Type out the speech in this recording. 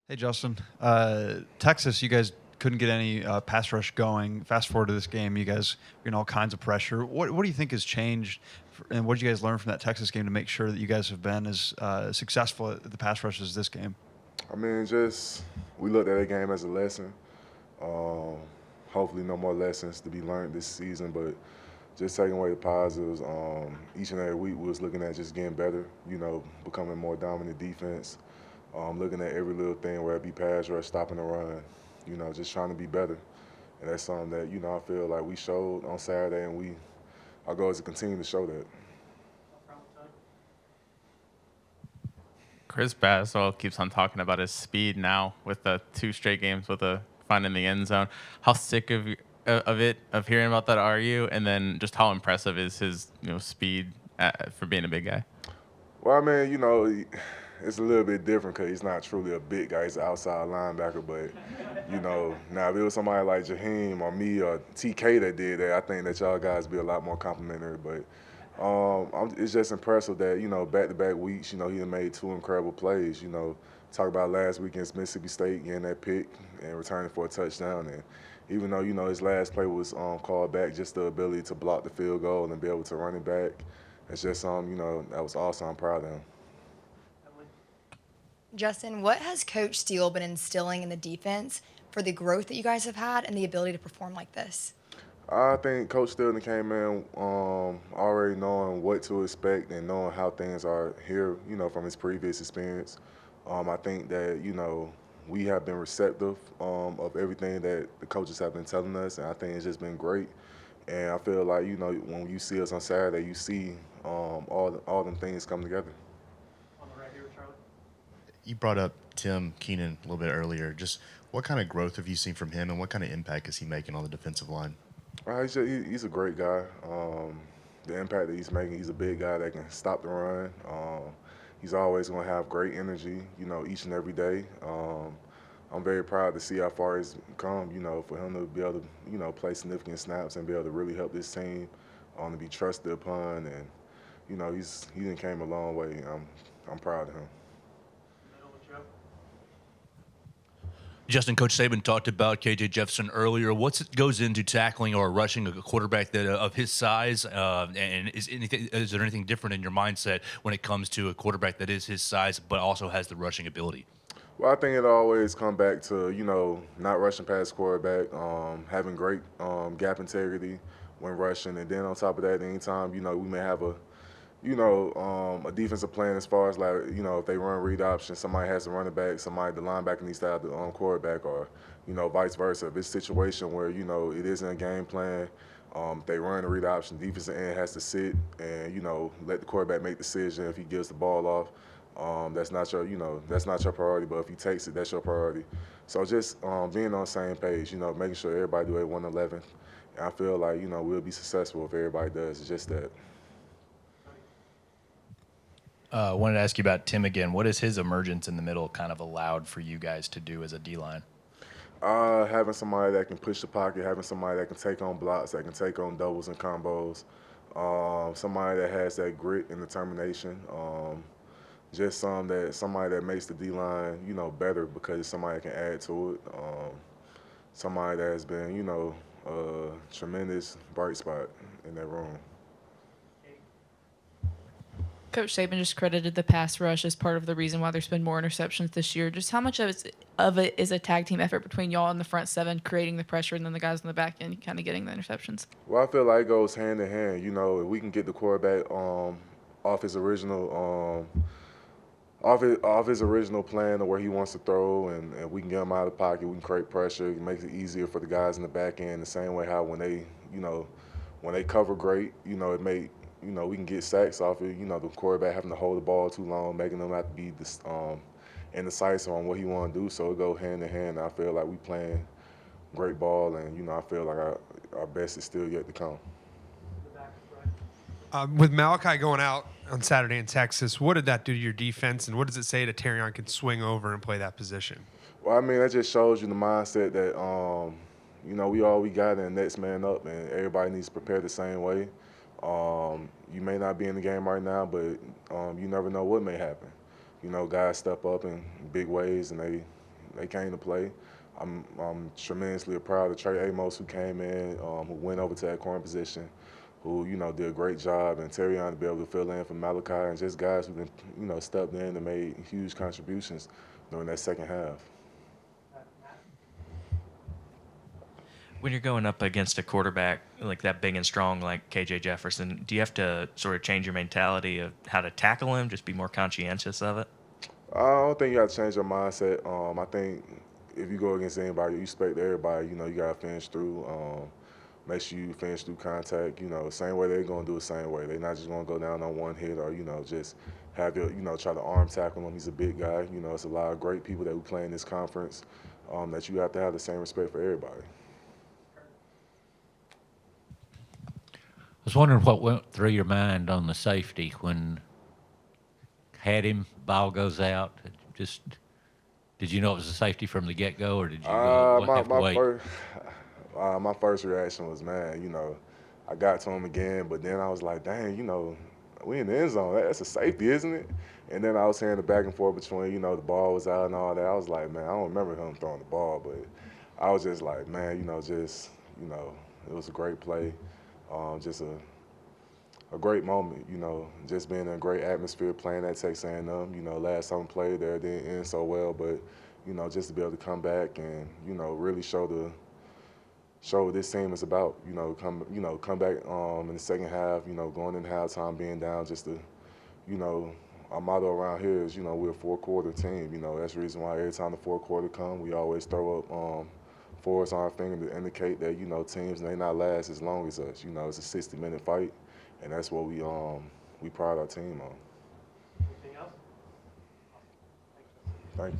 Hey, Justin. Texas, you guys couldn't get any pass rush going. Fast forward to this game, you guys are in all kinds of pressure. What do you think has changed, and what did you guys learn from that Texas game to make sure that you guys have been as successful at the pass rush as this game? I mean, just we looked at that game as a lesson. Um, Hopefully, no more lessons to be learned this season, but just taking away the positives. Each and every week, we was looking at just getting better. Becoming more dominant defense. Looking at every little thing, whether it be pass rush, stopping the run. Just trying to be better, and that's something that I feel like we showed on Saturday, and our goal is to continue to show that. Chris Bassel keeps on talking about his speed now with the two straight games with a find in the end zone. How sick of hearing about that are you? And then just how impressive is his speed for being a big guy? Well, I mean, it's a little bit different because he's not truly a big guy. He's an outside linebacker. But, now if it was somebody like Jaheim or me or TK that did that, I think that y'all guys be a lot more complimentary. But it's just impressive that, back-to-back weeks, he had made two incredible plays. Talk about last week against Mississippi State, getting that pick and returning for a touchdown. And even though, his last play was called back, just the ability to block the field goal and be able to run it back, it's just that was awesome. I'm proud of him. Justin, what has Coach Steele been instilling in the defense for the growth that you guys have had and the ability to perform like this? I think Coach Stilton came in already knowing what to expect and knowing how things are here, from his previous experience. I think that, we have been receptive of everything that the coaches have been telling us, and I think it's just been great. And I feel like, when you see us on Saturday, you see all them things come together. You brought up Tim Keenan a little bit earlier. Just what kind of growth have you seen from him, and what kind of impact is he making on the defensive line? He's a great guy. The impact that he's making, he's a big guy that can stop the run. He's always going to have great energy, each and every day. I'm very proud to see how far he's come, for him to be able to, play significant snaps and be able to really help this team to be trusted upon. And, he done came a long way. I'm proud of him. Justin, Coach Saban talked about KJ Jefferson earlier. What goes into tackling or rushing a quarterback that of his size? And is there anything different in your mindset when it comes to a quarterback that is his size but also has the rushing ability? Well, I think it always come back to, not rushing past quarterback, having great gap integrity when rushing. And then on top of that, anytime, we may have a defensive plan as far as like, if they run read option, somebody has to run it back, the linebacker needs to have the quarterback, or, vice versa. If it's a situation where, it isn't a game plan, if they run a read option, defensive end has to sit and, let the quarterback make the decision if he gives the ball off. That's not your priority, but if he takes it, that's your priority. So just being on the same page, making sure everybody do a 111. And I feel like, we'll be successful if everybody does. It's just that. Wanted to ask you about Tim again. What has his emergence in the middle kind of allowed for you guys to do as a D line? Having somebody that can push the pocket, having somebody that can take on blocks, that can take on doubles and combos, somebody that has that grit and determination. Just somebody that makes the D line, better because somebody can add to it. Somebody that has been, a tremendous bright spot in that room. Coach Saban just credited the pass rush as part of the reason why there's been more interceptions this year. Just how much of it is a tag team effort between y'all and the front seven, creating the pressure, and then the guys on the back end kind of getting the interceptions? Well, I feel like it goes hand in hand. If we can get the quarterback off his original off his original plan of where he wants to throw, and we can get him out of the pocket, we can create pressure. It makes it easier for the guys in the back end. The same way how when they cover great, we can get sacks off it. The quarterback having to hold the ball too long, making them have to be indecisive on what he want to do. So it go hand in hand. I feel like we playing great ball, and I feel like our best is still yet to come. With Malachi going out on Saturday in Texas, what did that do to your defense, and what does it say to Terrion can swing over and play that position? Well, I mean, that just shows you the mindset that we all we got, and next man up, and everybody needs to prepare the same way. You may not be in the game right now, but you never know what may happen. Guys step up in big ways, and they came to play. I'm tremendously proud of Trey Amos, who came in, who went over to that corner position, who, you know, did a great job, and Terrion to be able to fill in for Malachi, and just guys who can, you know, stepped in and made huge contributions during that second half. When you're going up against a quarterback like that big and strong like KJ Jefferson, do you have to sort of change your mentality of how to tackle him, just be more conscientious of it? I don't think you have to change your mindset. I think if you go against anybody, you expect everybody, you know, you got to finish through. Make sure you finish through contact. You know, same way they're going to do the same way. They're not just going to go down on one hit or, you know, just have your, you know, try to arm tackle him. He's a big guy. You know, it's a lot of great people that we play in this conference that you have to have the same respect for everybody. I was wondering what went through your mind on the safety when had him, ball goes out. Just did you know it was a safety from the get-go, or did you have to wait? My first reaction was, man, you know, I got to him again, but then I was like, dang, you know, we in the end zone. That's a safety, isn't it? And then I was hearing the back and forth between, you know, the ball was out and all that. I was like, man, I don't remember him throwing the ball, but I was just like, man, you know, just, you know, it was a great play. Just a great moment, you know, just being in a great atmosphere, playing at Texas A&M. You know, last time we played there, it didn't end so well, but, you know, just to be able to come back and, you know, really show what this team is about. You know, come back in the second half. You know, going into halftime, being down, just to, you know, our motto around here is, you know, we're a four-quarter team. You know, that's the reason why every time the fourth quarter come, we always throw up fours on our finger to indicate that, you know, teams may not last as long as us. You know, it's a 60-minute fight, and that's what we pride our team on. Anything else? Thank you.